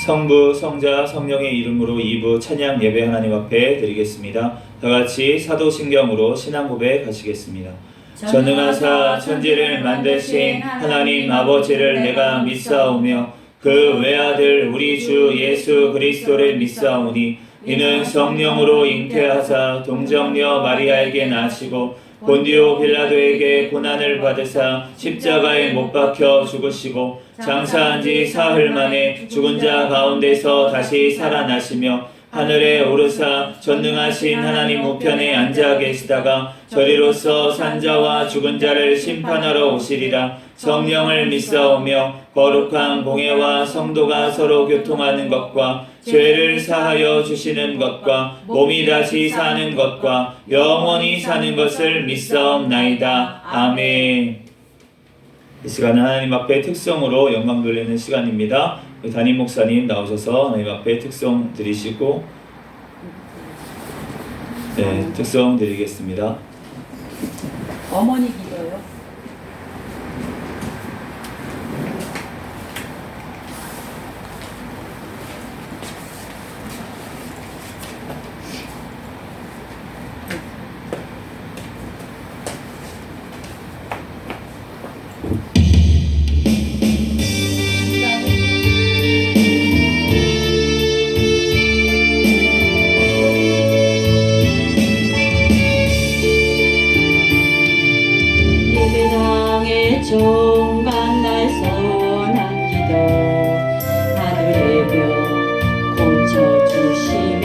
성부, 성자, 성령의 이름으로 2부 찬양 예배 하나님 앞에 드리겠습니다. 다같이 사도신경으로 신앙 고백 하시겠습니다. 전능하사 천지를 만드신 하나님 아버지를 내가 믿사오며 그 외아들 우리 주 예수 그리스도를 믿사오니 이는 성령으로 잉태하사 동정녀 마리아에게 나시고 본디오 빌라도에게 고난을 받으사 십자가에 못 박혀 죽으시고 장사한 지 사흘 만에 죽은 자 가운데서 다시 살아나시며 하늘에 오르사 전능하신 하나님 우편에 앉아 계시다가 저리로서 산자와 죽은 자를 심판하러 오시리라. 성령을 믿사오며 거룩한 공회와 성도가 서로 교통하는 것과 죄를 사하여 주시는 것과 몸이 다시 사는 것과 영원히 사는 것을 믿사옵나이다. 아멘. 이 시간은 하나님 앞에 특성으로 영광 돌리는 시간입니다. 담임 목사님 나오셔서 하나님 앞에 특성 드리시고 특성 드리겠습니다. 어머니 기도요. 종간 날 선한 기도 하늘의 별 고쳐주시며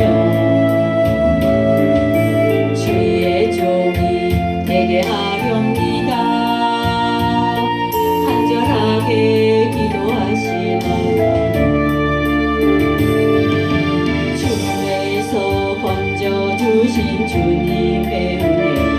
주의 종이 되게 하렵니다. 간절하게 기도하시는 주님에서 건져주신 주님의 은혜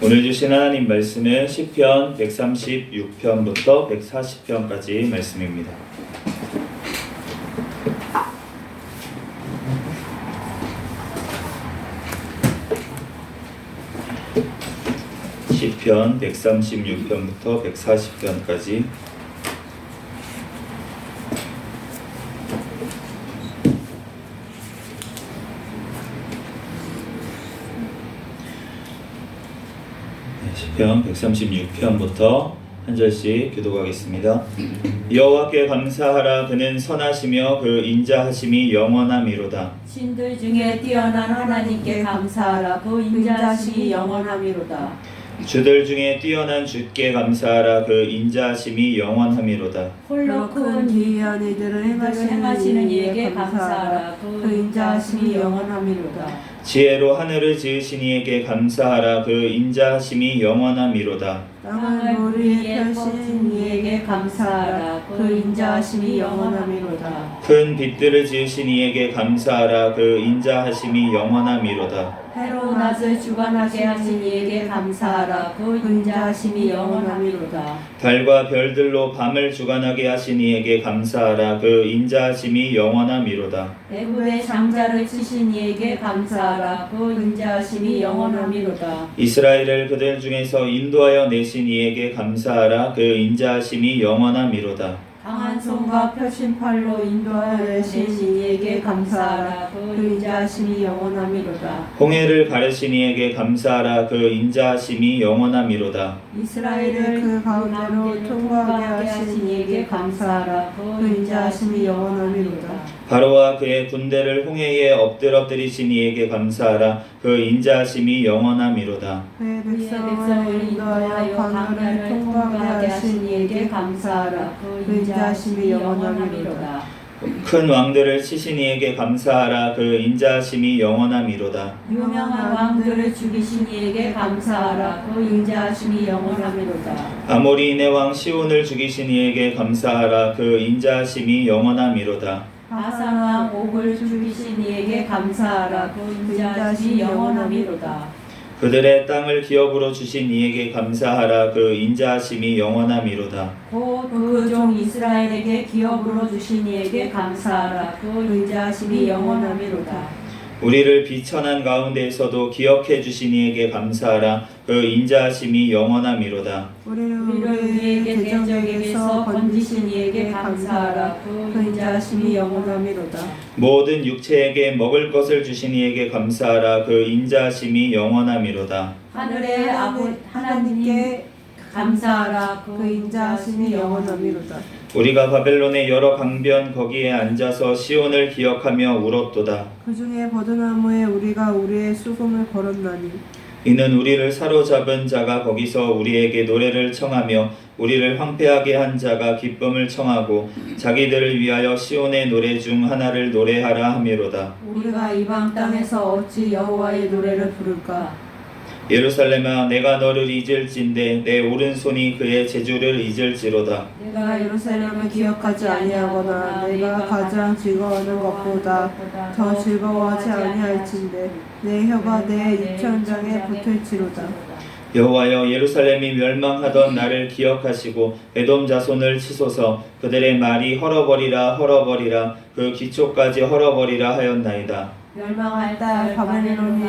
오늘 주신 하나님 말씀은 시편 136편부터 140편까지 말씀입니다. 시편 136편부터 140편까지 시편 136편부터 한 절씩 교독하겠습니다. 여호와께 감사하라. 그는 선하시며 그 인자하심이 영원함이로다. 신들 중에 뛰어난 하나님께 감사하라. 그 인자심이 영원함이로다. 주들 중에 뛰어난 주께 감사하라. 그 인자하심이 영원함이로다. 홀로 큰 기이한 일들을 행하시는 이에게 감사하라. 그 인자심이 영원함이로다. 지혜로 하늘을 지으신 이에게 감사하라. 그 인자하심이 영원함이로다. 땅을 물 위에 펴신 이에게 감사하라. 그 인자심이 영원함이로다. 큰 빛들을 지으신 이에게 감사하라. 그 인자하심이 영원함이로다. 해로 낮을 주관하게 하신 이에게 감사하라. 그 인자심이 영원함이로다. 달과 별들로 밤을 주관하게 하신 이에게 감사하라. 그 인자하심이 영원함이로다. 애굽의 장자를 치신 이에게 감사하라. 그 인자심이 영원함이로다. 이스라엘을 그들 중에서 인도하여 내신 이에게 감사하라. 그 인자하심이 영원함이로다. 강한 손과 펴신 팔로 인도하여 내신 이에게 감사하라. 그 인자심이 영원함이로다. 홍해를 가르신 이에게 감사하라. 그 인자하심이 영원함이로다. 이스라엘을 그 가운데로 통과하게 하신 이에게 감사하라. 그 인자심이 영원함이로다. 바로와 그의 군대를 홍해에 엎드러뜨리신 이에게 감사하라. 그 인자하심이 영원함이로다. 그의 백성을 인도하여 강을 통과하게 하신 이에게 감사하라. 그 인자심이 영원함이로다. 큰 왕들을 치신 이에게 감사하라. 그 인자하심이 영원함이로다. 유명한 왕들을 죽이신 이에게 감사하라. 그 인자심이 영원함이로다. 아모리인의 왕 시온을 죽이신 이에게 감사하라. 그 인자하심이 영원함이로다. 바산 왕 옥을 죽이신 이에게 감사하라. 그 인자심이 영원함이로다. 그들의 땅을 기업으로 주신 이에게 감사하라. 그 인자하심이 영원함이로다. 곧 그 종 이스라엘에게 기업으로 주신 이에게 감사하라. 그 인자심이 영원함이로다. 우리를 비천한 가운데에서도 기억해 주신 이에게 감사하라. 그 인자하심이 영원함이로다. 우리를 우리의 대적에게서 건지신 이에게 감사하라. 그 인자심이 영원함이로다. 모든 육체에게 먹을 것을 주신 이에게 감사하라. 그 인자하심이 영원함이로다. 하늘의 하나님께 감사하라. 그 인자심이 영원함이로다. 우리가 바벨론의 여러 강변 거기에 앉아서 시온을 기억하며 울었도다. 그 중에 버드나무에 우리가 우리의 수금을 걸었나니 이는 우리를 사로잡은 자가 거기서 우리에게 노래를 청하며 우리를 황폐하게 한 자가 기쁨을 청하고 자기들을 위하여 시온의 노래 중 하나를 노래하라 함이로다. 우리가 이방 땅에서 어찌 여호와의 노래를 부를까? 예루살렘아, 내가 너를 잊을진대 내 오른손이 그의 제주를 잊을지로다. 내가 예루살렘을 기억하지 아니하거나 내가 가장 즐거워하는 것보다 더 즐거워하지 아니할진대 내 혀가 내 입천장에 붙을지로다. 여호와여, 예루살렘이 멸망하던 나를 기억하시고 에돔 자손을 치소서. 그들의 말이 헐어버리라 헐어버리라 그 기초까지 헐어버리라 하였나이다. 멸망할 딸 바벨론이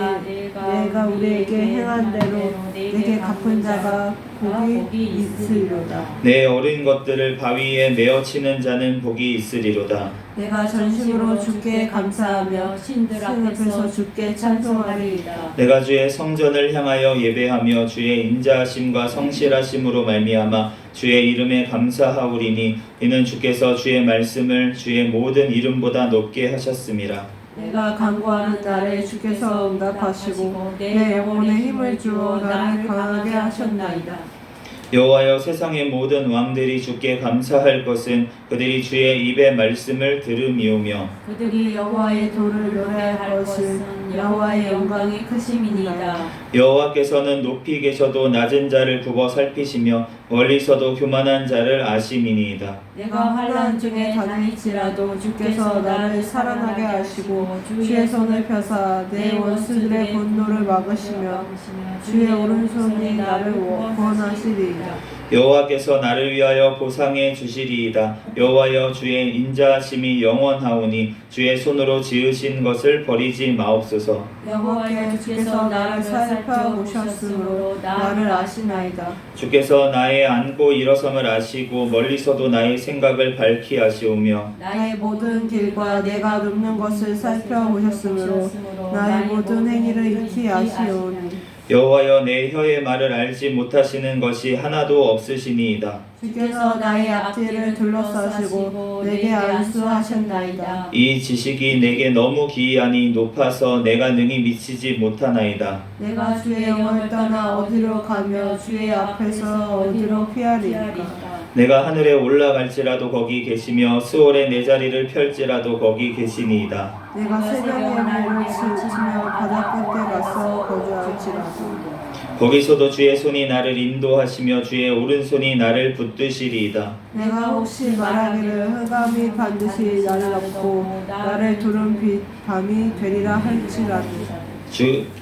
내가 우리에게 행한 대로 내게 갚은 자가 복이 있으리로다. 내 어린 것들을 바위에 메어치는 자는 복이 있으리로다. 내가 전심으로 주께 감사하며 신들 앞에서 주께 찬송하리이다. 내가 주의 성전을 향하여 예배하며 주의 인자하심과 성실하심으로 말미암아 주의 이름에 감사하오리니 이는 주께서 주의 말씀을 주의 모든 이름보다 높게 하셨음이라. 내가 간구하는 날에 주께서 응답하시고 내 영혼에 힘을 주어 나를 강하게 하셨나이다. 여호와여, 세상의 모든 왕들이 주께 감사할 것은 그들이 주의 입의 말씀을 들음이오며 그들이 여호와의 도를 노래할 것은 여호와의 영광이 크심이니이다. 여호와께서는 높이 계셔도 낮은 자를 굽어 살피시며 멀리서도 교만한 자를 아심이니이다. 내가 환난 중에 다닐지라도 주께서 나를 살아나게 하시고 주의 손을 펴사 내 원수들의 분노를 막으시며 주의 오른손이 나를 구원하시리이다. 여호와께서 나를 위하여 보상해 주시리이다. 여호와여 주의 인자하심이 영원하오니 주의 손으로 지으신 것을 버리지 마옵소서. 여호와여 주께서 나를 살펴보셨으므로 나를 아시나이다. 주께서 나의 앉고 일어섬을 아시고 멀리서도 나의 생각을 밝히 하시오며 나의 모든 길과 내가 눕는 것을 살펴보셨으므로 나의 모든 행위를 익히 아시오니 여호와여 내 혀의 말을 알지 못하시는 것이 하나도 없으시니이다. 주께서 나의 앞뒤를 둘러싸시고 내게 안수하셨나이다. 이 지식이 내게 너무 기이하니 높아서 내가 능히 미치지 못하나이다. 내가 주의 영을 떠나 어디로 가며 주의 앞에서 어디로 피하리까. 내가 하늘에 올라갈지라도 거기 계시며 수월에 내 자리를 펼지라도 거기 계시니이다. 내가 새벽에 몸을 치며 바다 끝에 가서 거주할지라도 거기서도 주의 손이 나를 인도하시며 주의 오른손이 나를 붙드시리이다. 내가 혹시 말하기를 흑암이 반드시 나를 덮고 나를 두른 밤이 되리라 할지라도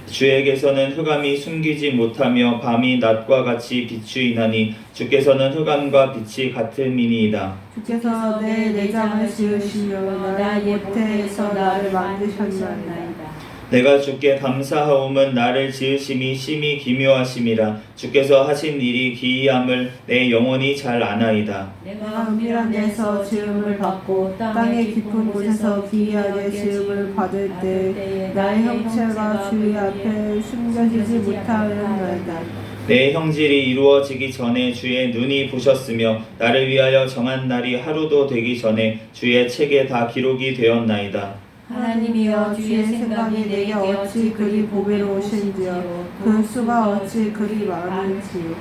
주에게서는 흑암이 숨기지 못하며 밤이 낮과 같이 비추이나니 주께서는 흑암과 빛이 같음이니이다. 주께서 내 내장을 지으시며 나의 모태에서 나를 만드셨나이다. 내가 주께 감사하옴은 나를 지으심이 심히 기묘하심이라. 주께서 하신 일이 기이함을 내 영혼이 잘 아나이다. 내가 은밀한 데서 지음을 받고 땅의 깊은 곳에서 기이하게 지음을 받을 때 나의 형체가 주의 앞에 숨겨지지 못하였나이다. 내 형질이 이루어지기 전에 주의 눈이 보셨으며 나를 위하여 정한 날이 하루도 되기 전에 주의 책에 다 기록이 되었나이다. 하나님이여 주의 생각이 내게 어찌 그리 보배로우신지요 그 수가 어찌 그리 많은지요.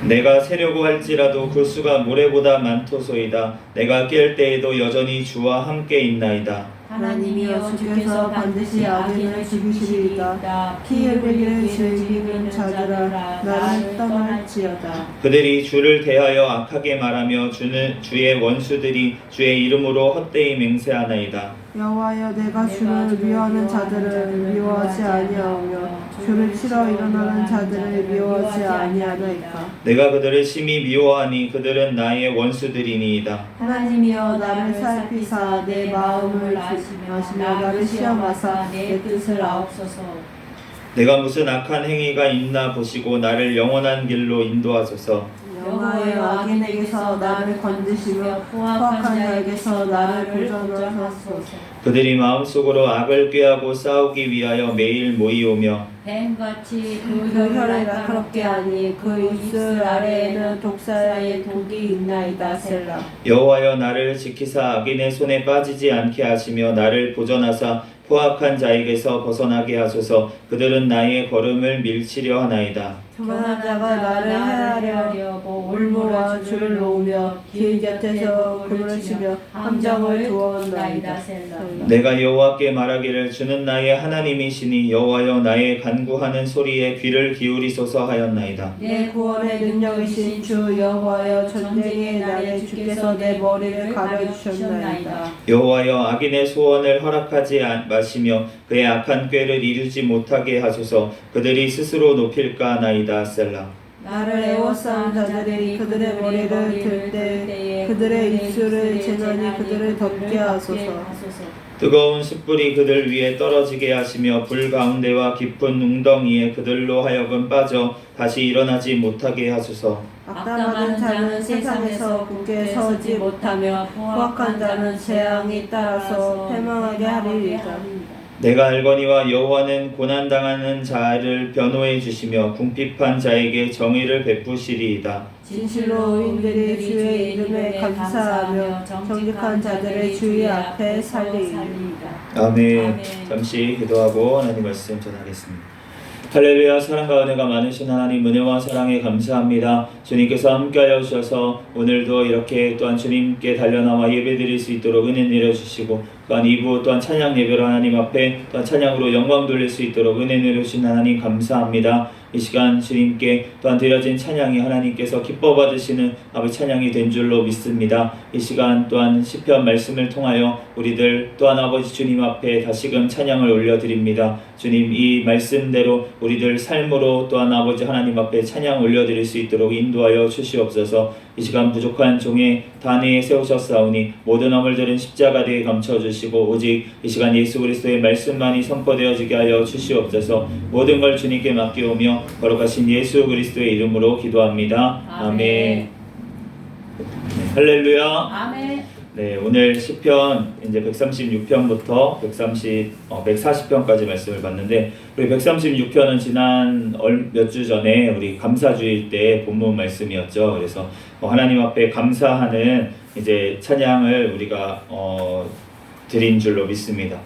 내가 세려고 할지라도 그 수가 모래보다 많도소이다. 내가 깰 때에도 여전히 주와 함께 있나이다. 하나님이여 주께서 반드시 악인을 죽이시리이다. 피 흘리기를 즐기는 자들아 나를 떠날지어다. 그들이 주를 대하여 악하게 말하며 주의 원수들이 주의 이름으로 헛되이 맹세하나이다. 여호와여 내가 주를 미워하는 자들을 미워하지 아니하오며 주를 치러 일어나는 자들을 미워하지 아니하나이까. 내가 그들을 심히 미워하니 그들은 나의 원수들이니이다. 하나님이여 나를 살피사 내 마음을 아시며 나를 시험하사 내 뜻을 아옵소서. 내가 무슨 악한 행위가 있나 보시고 나를 영원한 길로 인도하소서. 여호와여 악인에게서 나를 건지시며 포악한 자에게서 나를 보존하소서. 그들이 마음속으로 악을 꾀하고 싸우기 위하여 매일 모이오며 뱀같이 그 혀를 날카롭게 하니 그 입술 아래에는 독사의 독이 있나이다. 셀라. 여호와여 나를 지키사 악인의 손에 빠지지 않게 하시며 나를 보존하사 포악한 자에게서 벗어나게 하소서. 그들은 나의 걸음을 밀치려 하나이다. 교만한 자가 나를 해하려고 올무와 줄을 놓으며 길 곁에서 그물을 치며 함정을 두었나이다. 내가 여호와께 말하기를 주는 나의 하나님이시니 여호와여 나의 간구하는 소리에 귀를 기울이소서 하였나이다. 내 구원의 능력이신 주 여호와여 전쟁의 날에 주께서 내 머리를 가려주셨나이다. 여호와여 악인의 소원을 허락하지 마시며 그의 악한 꾀를 이루지 못하게 하소서. 그들이 스스로 높일까 하나이다. 셀라. 나를 애워싸는 자들이 그들의 머리를 들 때 그들의 입술을 재난이 그들을 덮게 하소서. 뜨거운 숯불이 그들 위에 떨어지게 하시며 불 가운데와 깊은 웅덩이에 그들로 하여금 빠져 다시 일어나지 못하게 하소서. 악담하는 자는 세상에서 굳게 서지 못하며 포악한 자는 재앙이 따라서 패망하게 하리이다. 내가 알거니와 여호와는 고난당하는 자를 변호해 주시며 궁핍한 자에게 정의를 베푸시리이다. 진실로 의인들이 주의 이름에 감사하며 정직한 자들의 주의 앞에 살리이다. 아멘. 잠시 기도하고 하나님 말씀 전하겠습니다. 할렐루야. 사랑과 은혜가 많으신 하나님, 은혜와 사랑에 감사합니다. 주님께서 함께하여 주셔서 오늘도 이렇게 또한 주님께 달려나와 예배드릴 수 있도록 은혜 내려주시고 또한 2부 또한 찬양 예배로 하나님 앞에 또한 찬양으로 영광 돌릴 수 있도록 은혜 내려주신 하나님 감사합니다. 이 시간 주님께 또한 드려진 찬양이 하나님께서 기뻐 받으시는 아버지 찬양이 된 줄로 믿습니다. 이 시간 또한 시편 말씀을 통하여 우리들 또한 아버지 주님 앞에 다시금 찬양을 올려드립니다. 주님, 이 말씀대로 우리들 삶으로 또한 아버지 하나님 앞에 찬양 올려드릴 수 있도록 인도하여 주시옵소서. 이 시간 부족한 종의 단위에 세우셨사오니 모든 허물들은 십자가대에 감춰주시고 오직 이 시간 예수 그리스도의 말씀만이 선포되어지게 하여 주시옵소서. 모든 걸 주님께 맡기오며 거룩하신 예수 그리스도의 이름으로 기도합니다. 아멘. 네, 할렐루야. 아멘. 네, 오늘 시편 이제 136편부터 140편까지 말씀을 봤는데, 우리 136편은 지난 몇 주 전에 우리 감사주일 때 본문 말씀이었죠. 그래서 하나님 앞에 감사하는 이제 찬양을 우리가 드린 줄로 믿습니다.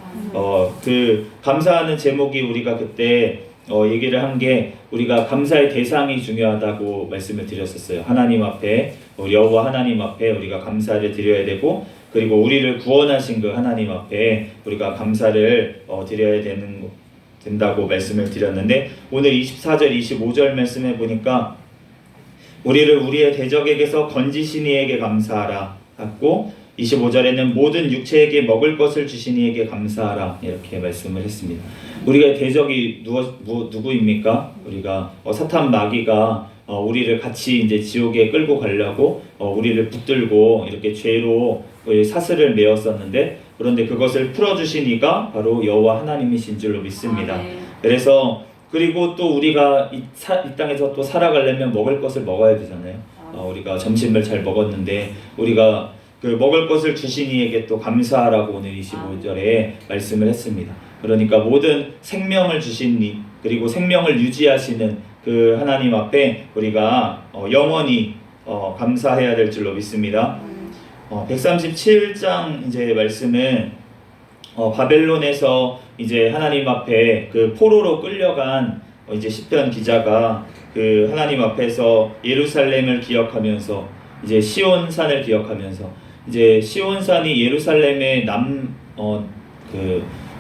그 감사하는 제목이 우리가 그때 얘기를 한 게, 우리가 감사의 대상이 중요하다고 말씀을 드렸었어요. 하나님 앞에, 우리 여호와 하나님 앞에 우리가 감사를 드려야 되고, 그리고 우리를 구원하신 그 하나님 앞에 우리가 감사를 드려야 된다고 말씀을 드렸는데, 오늘 24절 25절 말씀해 보니까 우리를 우리의 대적에게서 건지신 이에게 감사하라 하고, 25절에는 모든 육체에게 먹을 것을 주신 이에게 감사하라 이렇게 말씀을 했습니다. 우리가 대적이 누구입니까? 우리가 사탄 마귀가 우리를 같이 이제 지옥에 끌고 가려고 우리를 붙들고 이렇게 죄로 사슬을 메었었는데, 그런데 그것을 풀어주신 이가 바로 여호와 하나님이신 줄로 믿습니다. 그래서 그리고 또 우리가 이 땅에서 또 살아가려면 먹을 것을 먹어야 되잖아요. 우리가 점심을 잘 먹었는데 우리가 그 먹을 것을 주신 이에게 또 감사하라고 오늘 25절에 말씀을 했습니다. 그러니까 모든 생명을 주신 이, 그리고 생명을 유지하시는 그 하나님 앞에 우리가 영원히 감사해야 될 줄로 믿습니다. 137장 이제 말씀은 바벨론에서 이제 하나님 앞에 그 포로로 끌려간 이제 시편 기자가 그 하나님 앞에서 예루살렘을 기억하면서 이제 시온산을 기억하면서, 이제 시온산이 예루살렘의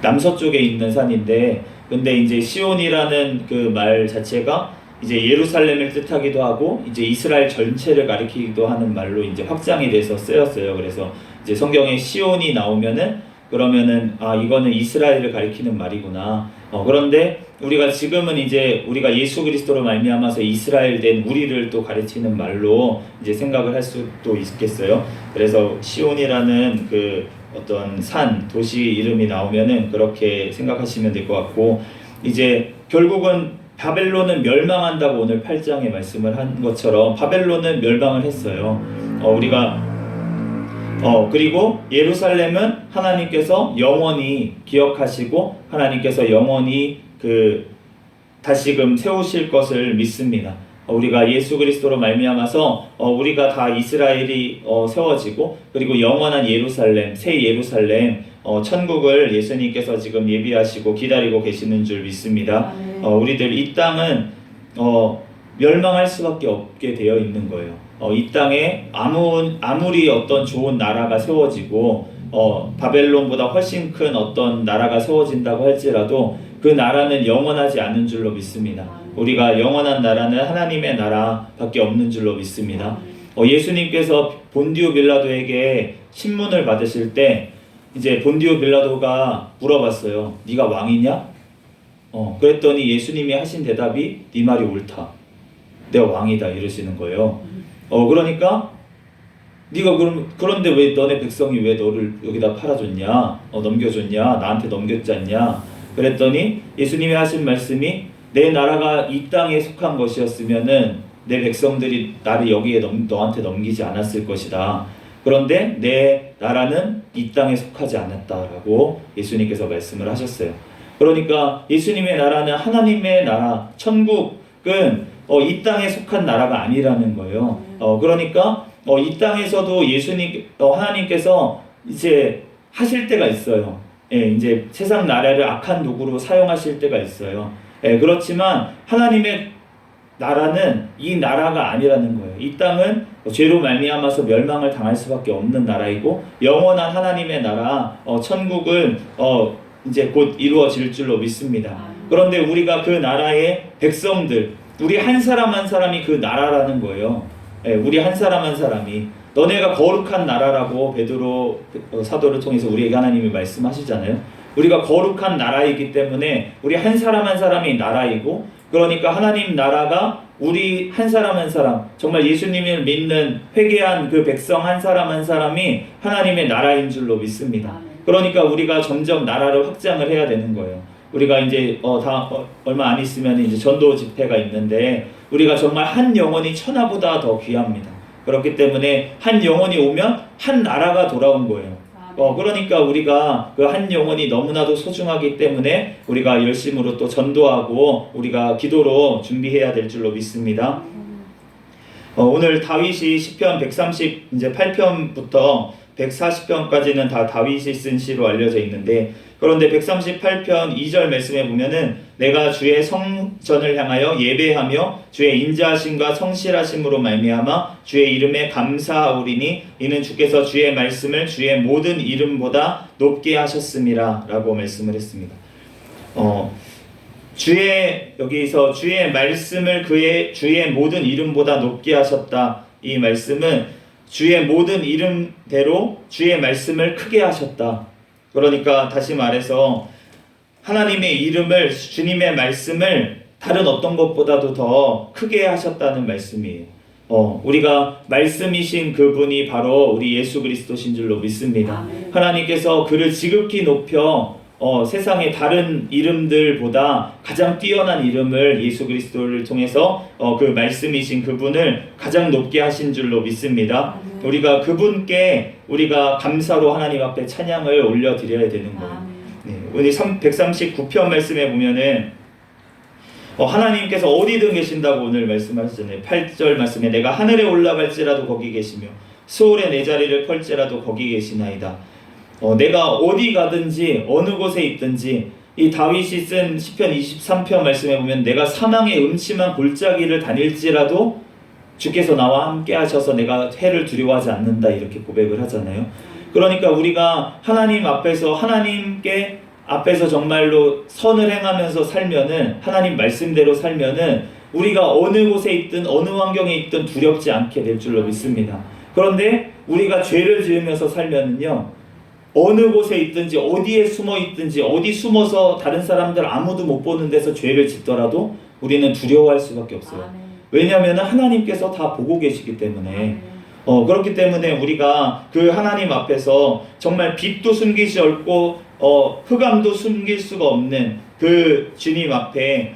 남서쪽에 있는 산인데, 근데 이제 시온이라는 그 말 자체가 이제 예루살렘을 뜻하기도 하고 이제 이스라엘 전체를 가리키기도 하는 말로 이제 확장이 돼서 쓰였어요. 그래서 이제 성경에 시온이 나오면은 그러면은 이거는 이스라엘을 가리키는 말이구나. 그런데 우리가 지금은 이제 우리가 예수 그리스도로 말미암아서 이스라엘 된 우리를 또 가르치는 말로 이제 생각을 할 수도 있겠어요. 그래서 시온이라는 그 어떤 산, 도시 이름이 나오면은 그렇게 생각하시면 될 것 같고, 이제 결국은 바벨론은 멸망한다고 오늘 8장에 말씀을 한 것처럼 바벨론은 멸망을 했어요. 그리고 예루살렘은 하나님께서 영원히 기억하시고 하나님께서 영원히 다시금 세우실 것을 믿습니다. 우리가 예수 그리스도로 말미암아서 우리가 다 이스라엘이 세워지고, 그리고 영원한 예루살렘, 새 예루살렘, 천국을 예수님께서 지금 예비하시고 기다리고 계시는 줄 믿습니다. 우리들 이 땅은 멸망할 수밖에 없게 되어 있는 거예요. 이 땅에 아무리 어떤 좋은 나라가 세워지고 바벨론보다 훨씬 큰 어떤 나라가 세워진다고 할지라도 그 나라는 영원하지 않은 줄로 믿습니다. 우리가 영원한 나라는 하나님의 나라밖에 없는 줄로 믿습니다. 예수님께서 본디오 빌라도에게 신문을 받으실 때 이제 본디오 빌라도가 물어봤어요. 네가 왕이냐? 그랬더니 예수님이 하신 대답이 네 말이 옳다. 내가 왕이다 이러시는 거예요. 그러니까 네가 그런데 왜 너네 백성이 왜 너를 여기다 팔아줬냐? 넘겨줬냐? 나한테 넘겼잖냐? 그랬더니 예수님이 하신 말씀이, 내 나라가 이 땅에 속한 것이었으면은 내 백성들이 나를 여기에 너한테 넘기지 않았을 것이다. 그런데 내 나라는 이 땅에 속하지 않았다라고 예수님께서 말씀을 하셨어요. 그러니까 예수님의 나라는 하나님의 나라, 천국은 이 땅에 속한 나라가 아니라는 거예요. 그러니까 이 땅에서도 하나님께서 이제 하실 때가 있어요. 이제 세상 나라를 악한 도구로 사용하실 때가 있어요. 그렇지만 하나님의 나라는 이 나라가 아니라는 거예요. 이 땅은 죄로 말미암아서 멸망을 당할 수밖에 없는 나라이고 영원한 하나님의 나라 천국은 이제 곧 이루어질 줄로 믿습니다. 그런데 우리가 그 나라의 백성들, 우리 한 사람 한 사람이 그 나라라는 거예요. 우리 한 사람 한 사람이 너네가 거룩한 나라라고 베드로 사도를 통해서 우리에게 하나님이 말씀하시잖아요. 우리가 거룩한 나라이기 때문에 우리 한 사람 한 사람이 나라이고, 그러니까 하나님 나라가 우리 한 사람 한 사람, 정말 예수님을 믿는 회개한 그 백성 한 사람 한 사람이 하나님의 나라인 줄로 믿습니다. 그러니까 우리가 점점 나라를 확장을 해야 되는 거예요. 우리가 이제 얼마 안 있으면 이제 전도 집회가 있는데, 우리가 정말 한 영혼이 천하보다 더 귀합니다. 그렇기 때문에 한 영혼이 오면 한 나라가 돌아온 거예요. 그러니까 우리가 그 한 영혼이 너무나도 소중하기 때문에 우리가 열심으로 또 전도하고 우리가 기도로 준비해야 될 줄로 믿습니다. 오늘 다윗이 시편 138편부터 140편까지는 다 다윗이 쓴 시로 알려져 있는데, 그런데 138편 2절 말씀에 보면은 내가 주의 성전을 향하여 예배하며 주의 인자하심과 성실하심으로 말미암아 주의 이름에 감사하오리니 이는 주께서 주의 말씀을 주의 모든 이름보다 높게 하셨음이라 라고 말씀을 했습니다. 여기서 주의 말씀을 주의 모든 이름보다 높게 하셨다, 이 말씀은 주의 모든 이름대로 주의 말씀을 크게 하셨다. 그러니까 다시 말해서 하나님의 이름을, 주님의 말씀을 다른 어떤 것보다도 더 크게 하셨다는 말씀이에요. 우리가 말씀이신 그분이 바로 우리 예수 그리스도신 줄로 믿습니다. 하나님께서 그를 지극히 높여 세상의 다른 이름들보다 가장 뛰어난 이름을 예수 그리스도를 통해서 그 말씀이신 그분을 가장 높게 하신 줄로 믿습니다. 우리가 그분께 우리가 감사로 하나님 앞에 찬양을 올려드려야 되는 거예요. 우리 139편 말씀에 보면은 하나님께서 어디든 계신다고 오늘 말씀하셨잖아요. 8절 말씀에 내가 하늘에 올라갈지라도 거기 계시며 수월에 내 자리를 펼지라도 거기 계시나이다. 내가 어디 가든지 어느 곳에 있든지, 이 다윗이 쓴 시편 23편 말씀에 보면 내가 사망의 음침한 골짜기를 다닐지라도 주께서 나와 함께 하셔서 내가 해를 두려워하지 않는다, 이렇게 고백을 하잖아요. 그러니까 우리가 하나님 앞에서 하나님께 앞에서 정말로 선을 행하면서 살면은, 하나님 말씀대로 살면은 우리가 어느 곳에 있든 어느 환경에 있든 두렵지 않게 될 줄로 믿습니다. 그런데 우리가 죄를 지으면서 살면은요, 어느 곳에 있든지 어디에 숨어 있든지 어디 숨어서 다른 사람들 아무도 못 보는 데서 죄를 짓더라도 우리는 두려워할 수밖에 없어요. 왜냐하면 하나님께서 다 보고 계시기 때문에. 그렇기 때문에 우리가 그 하나님 앞에서 정말 빛도 숨기시 없고 흑암도 숨길 수가 없는 그 주님 앞에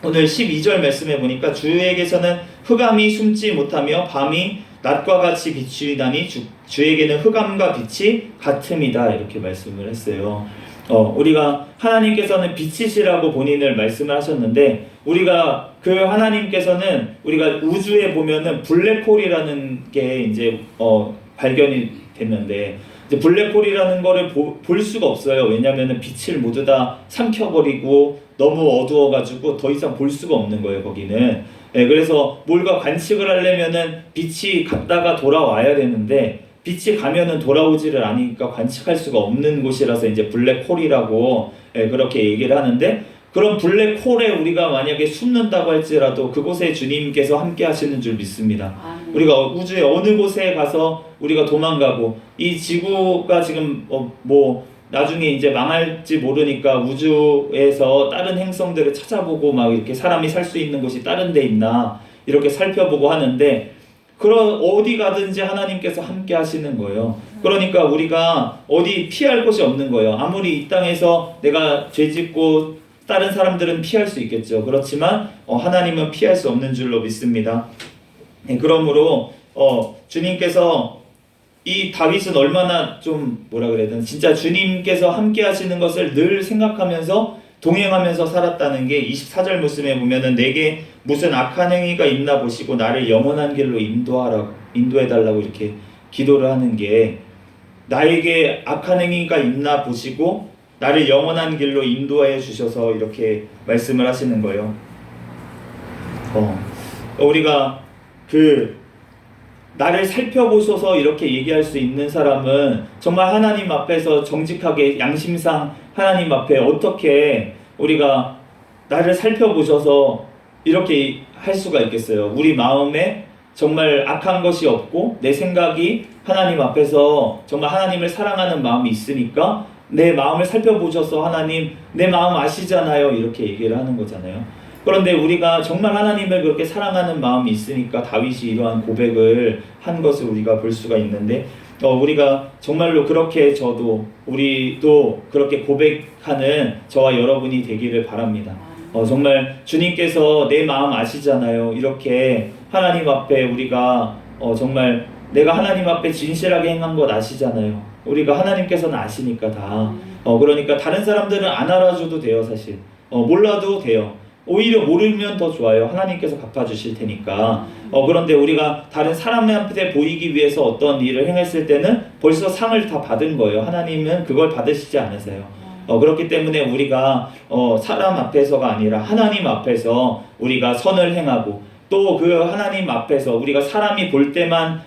오늘 12절 말씀해 보니까 주에게서는 흑암이 숨지 못하며 밤이 낮과 같이 비추이다니 주에게는 흑암과 빛이 같음이다, 이렇게 말씀을 했어요. 우리가 하나님께서는 빛이시라고 본인을 말씀을 하셨는데, 우리가 그 하나님께서는 우리가 우주에 보면은 블랙홀이라는 게 이제 발견이 됐는데, 이제 블랙홀이라는 거를 볼 수가 없어요. 왜냐하면은 빛을 모두 다 삼켜버리고 너무 어두워가지고 더 이상 볼 수가 없는 거예요, 거기는. 그래서 뭘가 관측을 하려면은 빛이 갔다가 돌아와야 되는데, 빛이 가면은 돌아오지를 않으니까 관측할 수가 없는 곳이라서 이제 블랙홀이라고 그렇게 얘기를 하는데, 그런 블랙홀에 우리가 만약에 숨는다고 할지라도 그곳에 주님께서 함께 하시는 줄 믿습니다. 우리가 우주의 어느 곳에 가서 우리가 도망가고, 이 지구가 지금 나중에 이제 망할지 모르니까 우주에서 다른 행성들을 찾아보고 막 이렇게 사람이 살 수 있는 곳이 다른 데 있나 이렇게 살펴보고 하는데, 그런 어디 가든지 하나님께서 함께 하시는 거예요. 그러니까 우리가 어디 피할 곳이 없는 거예요. 아무리 이 땅에서 내가 죄짓고 다른 사람들은 피할 수 있겠죠. 그렇지만 하나님은 피할 수 없는 줄로 믿습니다. 그러므로 주님께서 이 다윗은 얼마나 좀 뭐라 그래야 되나, 진짜 주님께서 함께 하시는 것을 늘 생각하면서 동행하면서 살았다는 게 24절 말씀에 보면은 내게 무슨 악한 행위가 있나 보시고 나를 영원한 길로 인도해달라고 이렇게 기도를 하는 게, 나에게 악한 행위가 있나 보시고 나를 영원한 길로 인도해 주셔서 이렇게 말씀을 하시는 거예요. 우리가 나를 살펴보셔서 이렇게 얘기할 수 있는 사람은 정말 하나님 앞에서 정직하게 양심상 하나님 앞에 어떻게 우리가 나를 살펴보셔서 이렇게 할 수가 있겠어요? 우리 마음에 정말 악한 것이 없고 내 생각이 하나님 앞에서 정말 하나님을 사랑하는 마음이 있으니까 내 마음을 살펴보셔서 하나님 내 마음 아시잖아요 이렇게 얘기를 하는 거잖아요. 그런데 우리가 정말 하나님을 그렇게 사랑하는 마음이 있으니까 다윗이 이러한 고백을 한 것을 우리가 볼 수가 있는데 우리가 정말로 그렇게 우리도 그렇게 고백하는 저와 여러분이 되기를 바랍니다. 정말 주님께서 내 마음 아시잖아요. 이렇게 하나님 앞에 우리가 정말 내가 하나님 앞에 진실하게 행한 것 아시잖아요. 우리가 하나님께서는 아시니까 다. 그러니까 다른 사람들은 안 알아줘도 돼요, 사실. 몰라도 돼요. 오히려 모르면 더 좋아요. 하나님께서 갚아주실 테니까. 그런데 우리가 다른 사람한테 보이기 위해서 어떤 일을 행했을 때는 벌써 상을 다 받은 거예요. 하나님은 그걸 받으시지 않으세요. 그렇기 때문에 우리가 사람 앞에서가 아니라 하나님 앞에서 우리가 선을 행하고 또 그 하나님 앞에서 우리가 사람이 볼 때만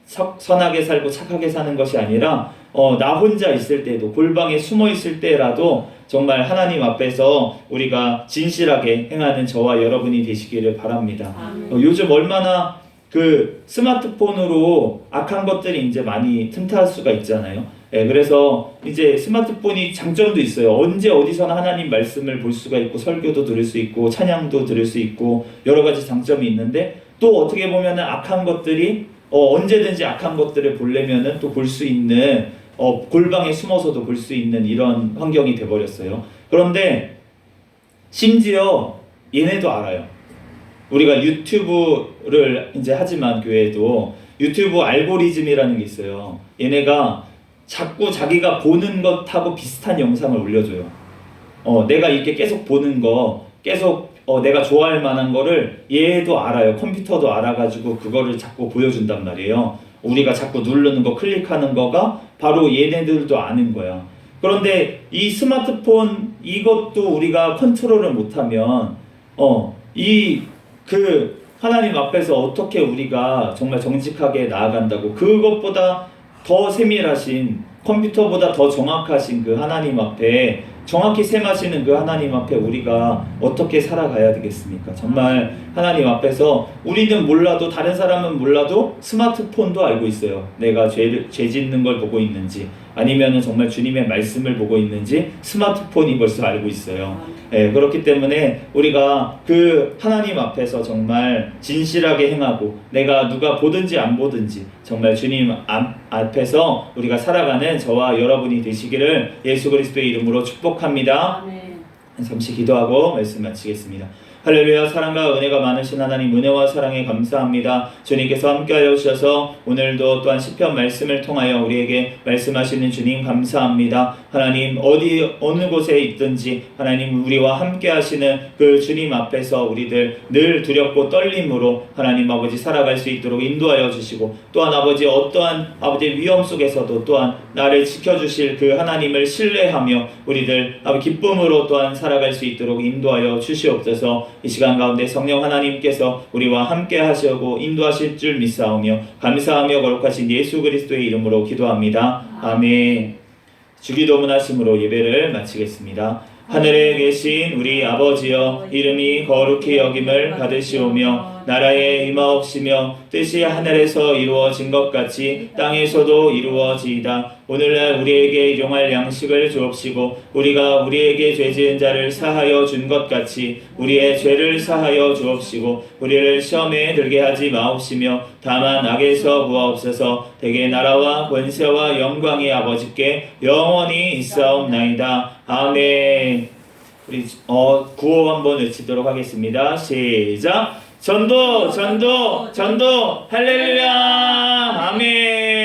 선하게 살고 착하게 사는 것이 아니라 나 혼자 있을 때도 골방에 숨어 있을 때라도 정말 하나님 앞에서 우리가 진실하게 행하는 저와 여러분이 되시기를 바랍니다. 요즘 얼마나 그 스마트폰으로 악한 것들이 이제 많이 틈탈 수가 있잖아요. 그래서 이제 스마트폰이 장점도 있어요. 언제 어디서나 하나님 말씀을 볼 수가 있고 설교도 들을 수 있고 찬양도 들을 수 있고 여러 가지 장점이 있는데 또 어떻게 보면은 악한 것들이 언제든지 악한 것들을 보려면은 또 볼 수 있는 골방에 숨어서도 볼 수 있는 이런 환경이 돼버렸어요. 그런데 심지어 얘네도 알아요. 우리가 유튜브를 이제 하지만 교회에도 유튜브 알고리즘이라는 게 있어요. 얘네가 자꾸 자기가 보는 것하고 비슷한 영상을 올려줘요. 내가 이렇게 계속 보는 거, 계속 내가 좋아할 만한 거를 얘도 알아요. 컴퓨터도 알아가지고 그거를 자꾸 보여준단 말이에요. 우리가 자꾸 누르는 거, 클릭하는 거가 바로 얘네들도 아는 거야. 그런데 이 스마트폰 이것도 우리가 컨트롤을 못하면 하나님 앞에서 어떻게 우리가 정말 정직하게 나아간다고 그것보다 더 세밀하신 컴퓨터보다 더 정확하신 그 하나님 앞에 정확히 셈하시는 그 하나님 앞에 우리가 어떻게 살아가야 되겠습니까? 정말 하나님 앞에서 우리는 몰라도 다른 사람은 몰라도 스마트폰도 알고 있어요. 내가 죄 짓는 걸 보고 있는지 아니면은 정말 주님의 말씀을 보고 있는지 스마트폰이 벌써 알고 있어요. 그렇기 때문에 우리가 그 하나님 앞에서 정말 진실하게 행하고 내가 누가 보든지 안 보든지 정말 주님 앞에서 우리가 살아가는 저와 여러분이 되시기를 예수 그리스도의 이름으로 축복합니다. 잠시 기도하고 말씀 마치겠습니다. 할렐루야. 사랑과 은혜가 많으신 하나님, 은혜와 사랑에 감사합니다. 주님께서 함께하여 주셔서 오늘도 또한 시편 말씀을 통하여 우리에게 말씀하시는 주님 감사합니다. 하나님 어느 곳에 있든지 하나님 우리와 함께하시는 그 주님 앞에서 우리들 늘 두렵고 떨림으로 하나님 아버지 살아갈 수 있도록 인도하여 주시고 또한 아버지 어떠한 아버지 위험 속에서도 또한 나를 지켜주실 그 하나님을 신뢰하며 우리들 아버지 기쁨으로 또한 살아갈 수 있도록 인도하여 주시옵소서. 이 시간 가운데 성령 하나님께서 우리와 함께 하시고 인도하실 줄 믿사오며 감사하며 거룩하신 예수 그리스도의 이름으로 기도합니다. 아멘. 주기도문 하심으로 예배를 마치겠습니다. 하늘에 계신 우리 아버지여, 이름이 거룩히 여김을 받으시오며 나라에 임하옵시며 뜻이 하늘에서 이루어진 것 같이 땅에서도 이루어지이다. 오늘날 우리에게 일용할 양식을 주옵시고 우리가 우리에게 죄지은 자를 사하여 준 것 같이 우리의 죄를 사하여 주옵시고 우리를 시험에 들게 하지 마옵시며 다만 악에서 구하옵소서. 대개 나라와 권세와 영광이 아버지께 영원히 있사옵나이다. 아멘. 우리 구호 한번 외치도록 하겠습니다. 시작. 전도 전도 전도 할렐루야. 아멘.